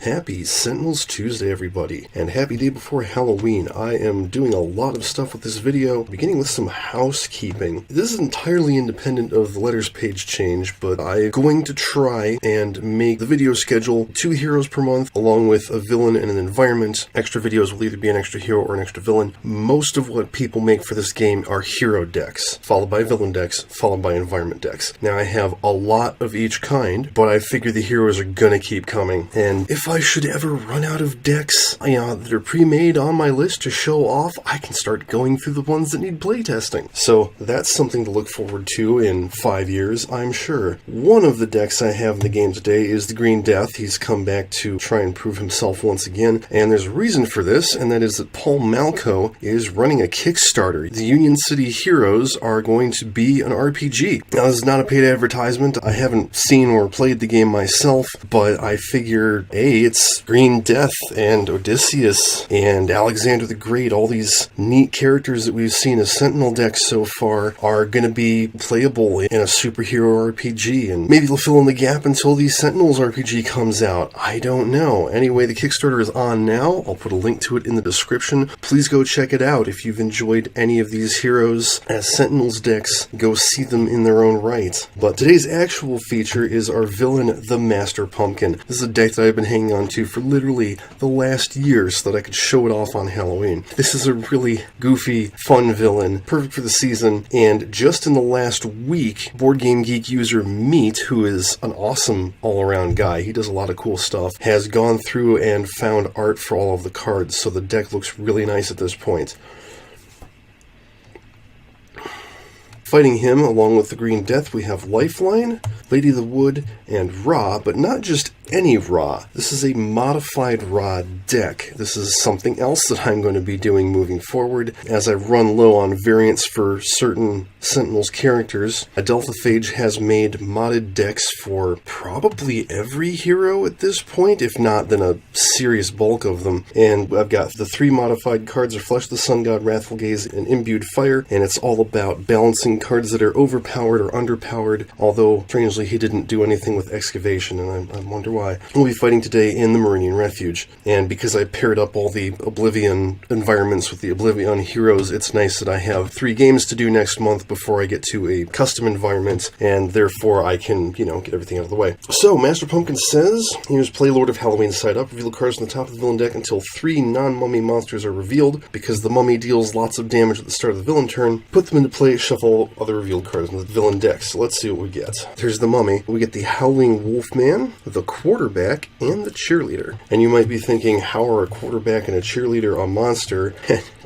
Happy Sentinels Tuesday, everybody, and happy day before Halloween. I am doing a lot of stuff with this video, beginning with some housekeeping. This is entirely independent of the letters page change, but I'm going to try and make the video schedule 2 heroes per month, along with a villain and an environment. Extra videos will either be an extra hero or an extra villain. Most of what people make for this game are hero decks, followed by villain decks, followed by environment decks. Now, I have a lot of each kind, but I figure the heroes are gonna keep coming, and if I should ever run out of decks that are pre-made on my list to show off, I can start going through the ones that need playtesting. So that's something to look forward to in 5 years, I'm sure. One of the decks I have in the game today is the Green Death. He's come back to try and prove himself once again, and there's a reason for this, and that is that Paul Malco is running a Kickstarter. The Union City Heroes are going to be an RPG. Now, this is not a paid advertisement. I haven't seen or played the game myself, but I figure, it's Green Death and Odysseus and Alexander the Great. All these neat characters that we've seen as Sentinel decks so far are going to be playable in a superhero RPG, and maybe they'll fill in the gap until the Sentinels RPG comes out. I don't know. Anyway, the Kickstarter is on now. I'll put a link to it in the description. Please go check it out. If you've enjoyed any of these heroes as Sentinels decks, go see them in their own right. But today's actual feature is our villain, the Master Pumpkin. This is a deck that I've been hanging on to for literally the last year so that I could show it off on Halloween. This is a really goofy, fun villain, perfect for the season, and just in the last week, Board Game Geek user Meat, who is an awesome all-around guy, he does a lot of cool stuff, has gone through and found art for all of the cards, so the deck looks really nice at this point. Fighting him, along with the Green Death, we have Lifeline, Lady of the Wood, and Ra, but not just any Ra. This is a modified Ra deck. This is something else that I'm going to be doing moving forward as I run low on variants for certain Sentinels characters. Adelphaphage has made modded decks for probably every hero at this point, if not then a serious bulk of them. And I've got the 3 modified cards are Flesh of the Sun God, Wrathful Gaze, and Imbued Fire, and it's all about balancing cards that are overpowered or underpowered, although strangely he didn't do anything with Excavation, and I wonder why. We'll be fighting today in the Meridian Refuge, and because I paired up all the Oblivion environments with the Oblivion heroes, it's nice that I have 3 games to do next month before I get to a custom environment, and therefore I can, get everything out of the way. So, Master Pumpkin says, here's play Lord of Halloween side up, reveal cards on the top of the villain deck until 3 non-mummy monsters are revealed. Because the mummy deals lots of damage at the start of the villain turn, put them into play, shuffle other revealed cards in the villain deck. So let's see what we get. There's the mummy. We get the Howling Wolfman, the quarterback, and the cheerleader. And you might be thinking, how are a quarterback and a cheerleader a monster?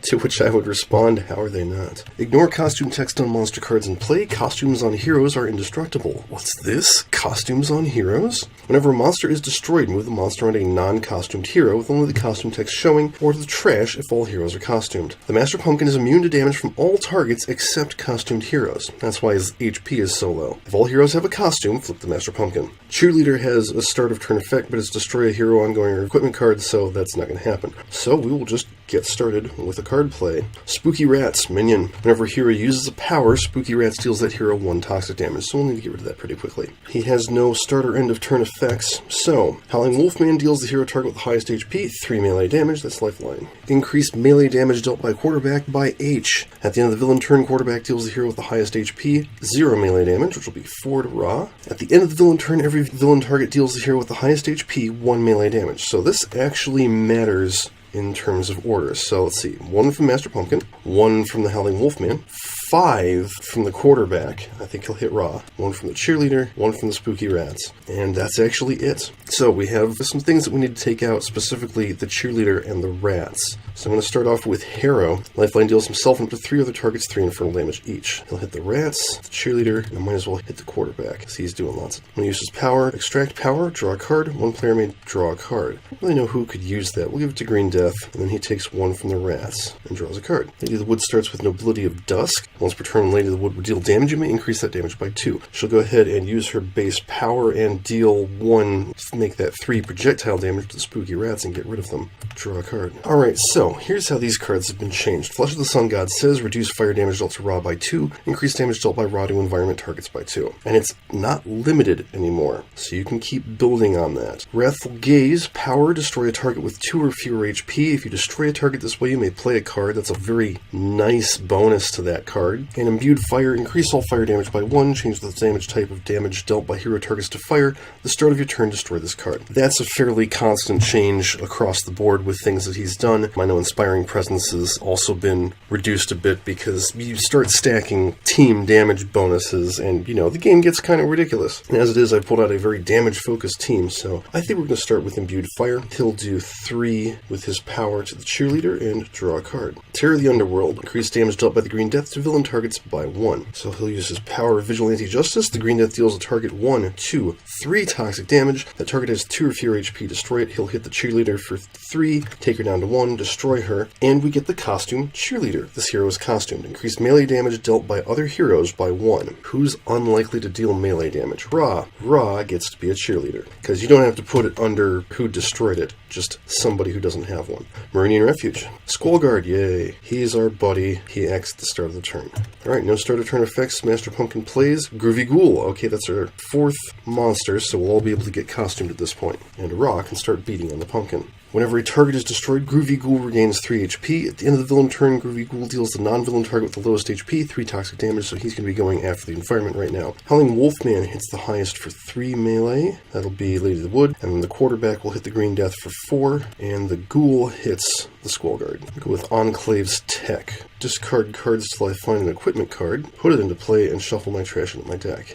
To which I would respond, how are they not? Ignore costume text on monster cards in play. Costumes on heroes are indestructible. What's this? Costumes on heroes? Whenever a monster is destroyed, move the monster on a non-costumed hero with only the costume text showing, or to the trash if all heroes are costumed. The Master Pumpkin is immune to damage from all targets except costumed heroes. That's why his HP is so low. If all heroes have a costume, flip the Master Pumpkin. Cheerleader has a start of turn effect, but it's destroy a hero ongoing or equipment card, so that's not going to happen. So we will just get started with a card play. Spooky Rats, minion. Whenever a hero uses a power, Spooky Rats deals that hero 1 toxic damage, so we'll need to get rid of that pretty quickly. He has no start or end of turn effects, so Howling Wolfman deals the hero target with the highest HP 3 melee damage, that's Lifeline. Increased melee damage dealt by quarterback by H. At the end of the villain turn, quarterback deals the hero with the highest HP 0 melee damage, which will be 4 to Ra. At the end of the villain turn, every villain target deals the hero with the highest HP 1 melee damage, so this actually matters in terms of orders. So let's see, 1 from Master Pumpkin, 1 from the Howling Wolfman, 5 from the quarterback, I think he'll hit Ra, 1 from the cheerleader, 1 from the Spooky Rats, and that's actually it. So we have some things that we need to take out, specifically the cheerleader and the rats. So I'm going to start off with Harrow. Lifeline deals himself and up to 3 other targets 3 infernal damage each. He'll hit the rats, the cheerleader, and I might as well hit the quarterback, because he's doing lots. I'm going to use his power, extract power, draw a card. 1 player may draw a card. I don't really know who could use that. We'll give it to Green Death, and then he takes 1 from the rats and draws a card. Lady of the Wood starts with Nobility of Dusk. Once per turn, Lady of the Wood will deal damage. You may increase that damage by 2. She'll go ahead and use her base power and deal 1, make that 3 projectile damage to the spooky rats and get rid of them. Draw a card. Alright, so here's how these cards have been changed. Flesh of the Sun God says reduce fire damage dealt to Ra by 2, increase damage dealt by Ra to environment targets by 2. And it's not limited anymore, so you can keep building on that. Wrathful Gaze, power, destroy a target with 2 or fewer HP. If you destroy a target this way, you may play a card. That's a very nice bonus to that card. And Imbued Fire, increase all fire damage by 1, change the damage type of damage dealt by hero targets to fire. The start of your turn, destroy this card. That's a fairly constant change across the board with things that he's done. I know Inspiring Presence has also been reduced a bit because you start stacking team damage bonuses and, the game gets kind of ridiculous. And as it is, I pulled out a very damage-focused team, so I think we're going to start with Imbued Fire. He'll do 3 with his power to the cheerleader and draw a card. Terror of the Underworld, increase damage dealt by the Green Death to villain targets by 1. So he'll use his power of Vigilante Justice. The Green Death deals a target 1, 2, 3 toxic damage. That target has 2 or fewer HP. Destroy it. He'll hit the cheerleader for 3, take her down to 1, destroy her, and we get the costume Cheerleader. This hero is costumed. Increase melee damage dealt by other heroes by 1. Who's unlikely to deal melee damage? Ra. Ra gets to be a cheerleader, because you don't have to put it under who destroyed it, just somebody who doesn't have one. Marinian Refuge. Skull Guard, yay. He's our buddy. He acts at the start of the turn. Alright, no start of turn effects. Master Pumpkin plays. Groovy Ghoul. Okay, that's our 4th monster, so we'll all be able to get costumed at this point. And Ra can start beating on the pumpkin. Whenever a target is destroyed, Groovy Ghoul regains 3 HP. At the end of the villain turn, Groovy Ghoul deals the non-villain target with the lowest HP 3 toxic damage, so he's going to be going after the environment right now. Howling Wolfman hits the highest for 3 melee. That'll be Lady of the Wood. And then the quarterback will hit the Green Death for 4. And the Ghoul hits the Skull Guard. Go with Enclave's Tech. Discard cards till I find an equipment card, put it into play, and shuffle my trash into my deck.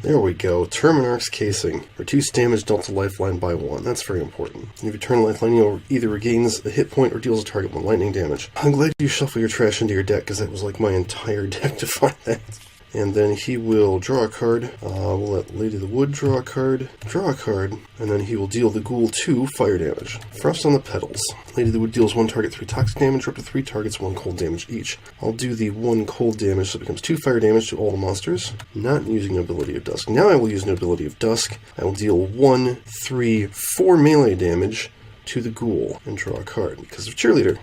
There we go. Terminarch's Casing. Reduce damage dealt to lifeline by 1. That's very important. And if you turn lifeline, he either regains a hit point or deals a target 1 lightning damage. I'm glad you shuffle your trash into your deck, because that was like my entire deck to find that. And then he will draw a card. We'll let Lady of the Wood draw a card, and then he will deal the Ghoul 2 fire damage. Frost on the Petals. Lady of the Wood deals 1 target 3 toxic damage, or up to 3 targets 1 cold damage each. I'll do the 1 cold damage, so it becomes 2 fire damage to all the monsters. Not using Nobility of Dusk. Now I will use Nobility of Dusk. I will deal 1, 3, 4 melee damage to the Ghoul and draw a card because of Cheerleader.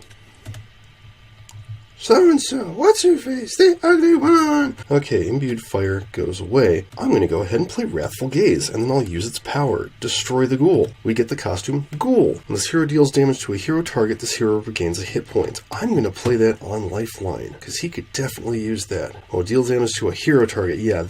So-and-so, what's her face? The ugly one! Okay, Imbued Fire goes away. I'm going to go ahead and play Wrathful Gaze, and then I'll use its power. Destroy the Ghoul. We get the costume Ghoul. When this hero deals damage to a hero target, this hero regains a hit point. I'm going to play that on Lifeline, because he could definitely use that. Oh, deal damage to a hero target. Yeah,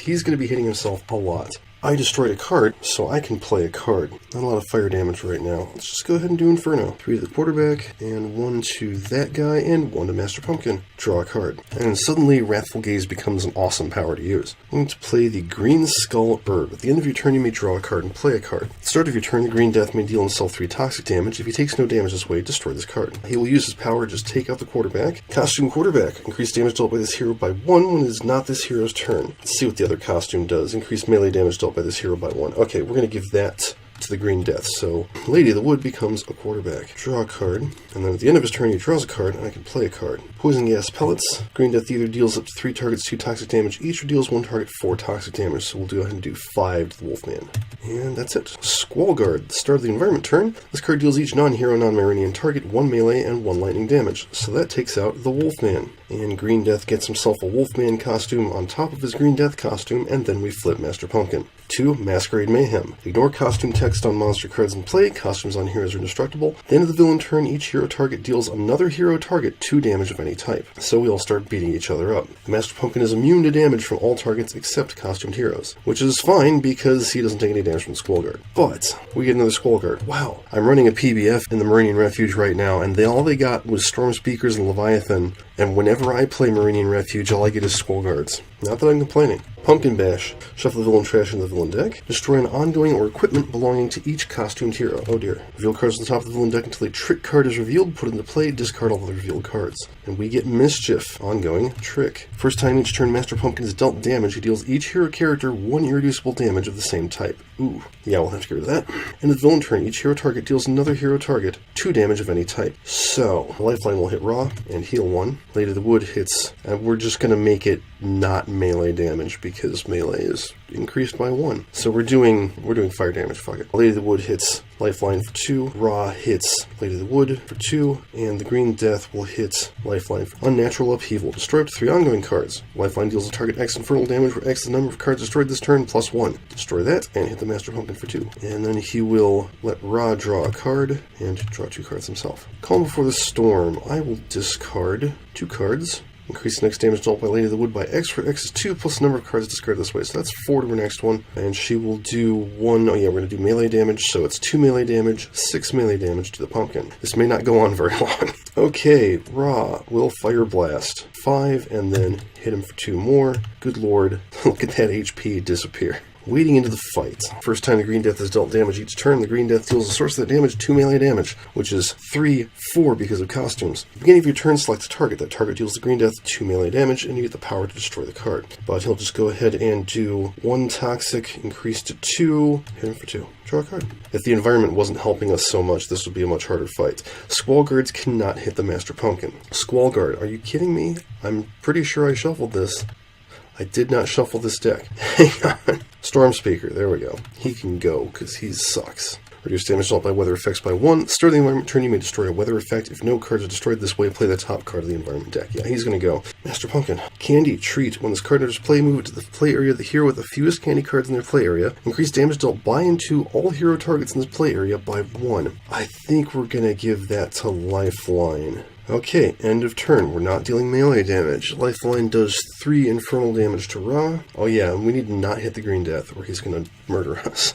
he's going to be hitting himself a lot. I destroyed a card, so I can play a card. Not a lot of fire damage right now. Let's just go ahead and do Inferno. 3 to the quarterback, and 1 to that guy, and 1 to Master Pumpkin. Draw a card. And suddenly, Wrathful Gaze becomes an awesome power to use. I'm going to play the Green Skull Bird. At the end of your turn, you may draw a card and play a card. At the start of your turn, the Green Death may deal himself 3 toxic damage. If he takes no damage this way, destroy this card. He will use his power to just take out the quarterback. Costume Quarterback. Increase damage dealt by this hero by 1 when it is not this hero's turn. Let's see what the other costume does. Increase melee damage dealt by this hero by 1. Okay, we're going to give that to the Green Death. So Lady of the Wood becomes a quarterback. Draw a card, and then at the end of his turn he draws a card, and I can play a card. Poison Gas Pellets. Green Death either deals up to 3 targets 2 toxic damage each, or deals 1 target 4 toxic damage, so we'll go ahead and do 5 to the Wolfman. And that's it. Squall Guard. At the start of the environment turn, this card deals each non-hero, non-Marinian target 1 melee and 1 lightning damage, so that takes out the Wolfman. And Green Death gets himself a Wolfman costume on top of his Green Death costume, and then we flip Master Pumpkin. 2. Masquerade Mayhem. Ignore costume text on monster cards in play. Costumes on heroes are indestructible. At the end of the villain turn, each hero target deals another hero target 2 damage of any type. So we all start beating each other up. The Master Pumpkin is immune to damage from all targets except costumed heroes, which is fine because he doesn't take any damage from Skull Guard. But we get another Skull Guard. Wow. I'm running a PBF in the Marinian Refuge right now, and all they got was Storm Speakers and Leviathan, and whenever I play Marinian Refuge, all I get is Skull Guards. Not that I'm complaining. Pumpkin Bash. Shuffle the villain trash in the villain deck. Destroy an ongoing or equipment belonging to each costumed hero. Oh dear. Reveal cards on the top of the villain deck until a trick card is revealed. Put it into play. Discard all the revealed cards. And we get Mischief. Ongoing. Trick. First time each turn Master Pumpkin is dealt damage, he deals each hero character 1 irreducible damage of the same type. Ooh. Yeah, we'll have to get rid of that. And the villain turn, each hero target deals another hero target 2 damage of any type. So, Lifeline will hit Raw and heal 1. Lady of the Wood hits, and we're just going to make it not melee damage because melee is increased by 1. So we're doing fire damage, fuck it. Lady of the Wood hits Lifeline for 2, Raw hits Lady of the Wood for 2, and the Green Death will hit Lifeline for Unnatural Upheaval. Destroy up to 3 ongoing cards. Lifeline deals a target X infernal damage where X is the number of cards destroyed this turn plus 1. Destroy that and hit the Master Pumpkin for 2. And then he will let Ra draw a card and draw 2 cards himself. Calm Before the Storm. I will discard 2 cards. Increase the next damage dealt by Lady of the Wood by X, where X is 2 plus the number of cards discarded this way. So that's 4 to her next one. And she will do 1, oh yeah, we're going to do melee damage. So it's 2 melee damage, 6 melee damage to the pumpkin. This may not go on very long. Okay, Ra will Fire Blast 5 and then hit him for 2 more. Good lord, look at that HP disappear. Wading into the fight. First time the Green Death is dealt damage each turn, the Green Death deals a source of that damage 2 melee damage, which is 3, 4 because of costumes. At the beginning of your turn, select a target. That target deals the Green Death 2 melee damage, and you get the power to destroy the card. But he'll just go ahead and do 1 toxic, increase to 2, hit him for 2. Draw a card. If the environment wasn't helping us so much, this would be a much harder fight. Squall Guards cannot hit the Master Pumpkin. Squall Guard, are you kidding me? I'm pretty sure I shuffled this. I did not shuffle this deck. Hang on. Storm Speaker, there we go. He can go, because he sucks. Reduce damage dealt by weather effects by 1. Start the environment turn, you may destroy a weather effect. If no cards are destroyed this way, play the top card of the environment deck. Yeah, he's going to go. Master Pumpkin. Candy, Treat. When this card enters play, move it to the play area of the hero with the fewest candy cards in their play area. Increase damage dealt by and to all hero targets in this play area by 1. I think we're going to give that to Lifeline. Okay, end of turn. We're not dealing melee damage. Lifeline does 3 infernal damage to Ra. Oh yeah, we need to not hit the Green Death or he's going to murder us.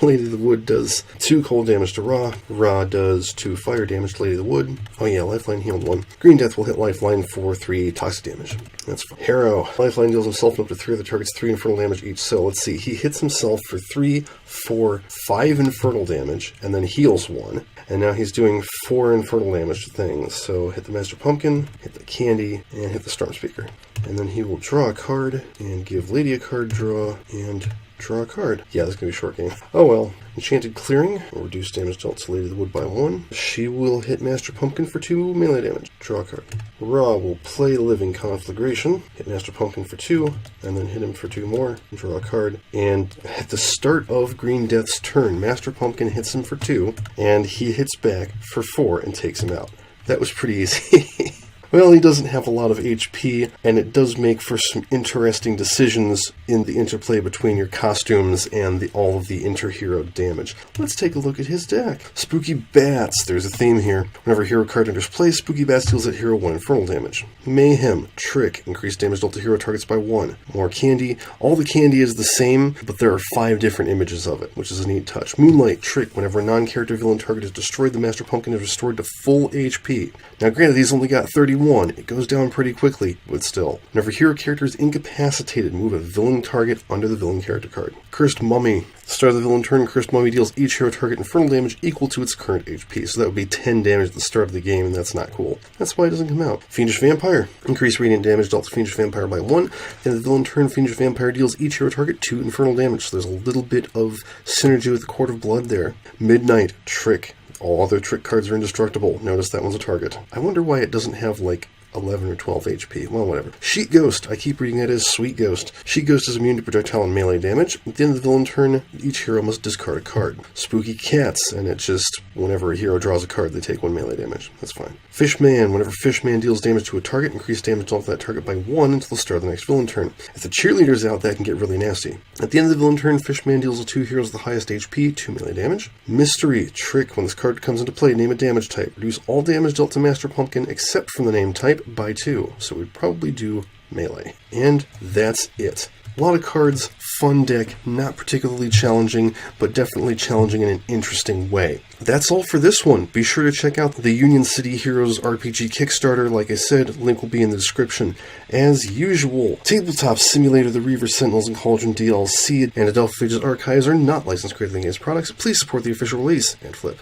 Lady of the Wood does 2 cold damage to Ra. Ra does 2 fire damage to Lady of the Wood. Oh yeah, Lifeline healed 1. Green Death will hit Lifeline for 3 toxic damage. That's fine. Harrow. Lifeline deals himself up to 3 other targets 3 infernal damage each. So let's see, he hits himself for 3, 4, 5 infernal damage and then heals 1. And now he's doing 4 infernal damage to things. So hit the Master Pumpkin, hit the Candy, and hit the Storm Speaker. And then he will draw a card and give Lady a card draw and draw a card. Yeah, this is going to be a short game. Oh well. Enchanted Clearing will reduce damage dealt to Lady of the Wood by 1. She will hit Master Pumpkin for 2 melee damage. Draw a card. Ra will play Living Conflagration, hit Master Pumpkin for 2, and then hit him for 2 more. Draw a card. And at the start of Green Death's turn, Master Pumpkin hits him for 2, and he hits back for 4 and takes him out. That was pretty easy. Well, he doesn't have a lot of HP, and it does make for some interesting decisions in the interplay between your costumes and all of the inter-hero damage. Let's take a look at his deck. Spooky Bats. There's a theme here. Whenever a hero card enters play, Spooky Bats deals that hero 1 infernal damage. Mayhem. Trick. Increased damage dealt to hero targets by 1. More candy. All the candy is the same, but there are 5 different images of it, which is a neat touch. Moonlight. Trick. Whenever a non-character villain target is destroyed, the Master Pumpkin is restored to full HP. Now, granted, he's only got 31. It goes down pretty quickly, but still. Whenever a hero character is incapacitated, move a villain target under the villain character card. Cursed Mummy. Start of the villain turn, Cursed Mummy deals each hero target infernal damage equal to its current HP. So that would be 10 damage at the start of the game, and that's not cool. That's why it doesn't come out. Fiendish Vampire. Increase radiant damage dealt to Fiendish Vampire by 1. And the villain turn, Fiendish Vampire deals each hero target 2 infernal damage. So there's a little bit of synergy with the Court of Blood there. Midnight. Trick. All other trick cards are indestructible. Notice that one's a target. I wonder why it doesn't have, like, 11 or 12 HP. Well, whatever. Sheet Ghost. I keep reading that as Sweet Ghost. Sheet Ghost is immune to projectile and melee damage. At the end of the villain turn, each hero must discard a card. Spooky Cats, and it just, whenever a hero draws a card, they take 1 melee damage. That's fine. Fishman. Whenever Fishman deals damage to a target, increase damage dealt to that target by 1 until the start of the next villain turn. If the cheerleader's out, that can get really nasty. At the end of the villain turn, Fishman deals to 2 heroes with the highest HP, 2 melee damage. Mystery. Trick. When this card comes into play, name a damage type. Reduce all damage dealt to Master Pumpkin except from the name type by 2. So we'd probably do melee. And that's it. A lot of cards, fun deck, not particularly challenging, but definitely challenging in an interesting way. That's all for this one. Be sure to check out the Union City Heroes RPG Kickstarter. Like I said, link will be in the description. As usual, Tabletop Simulator, the Reaver, Sentinels, and Cauldron DLC, and Adelphi Pages Archives are not licensed created against products. Please support the official release and flip.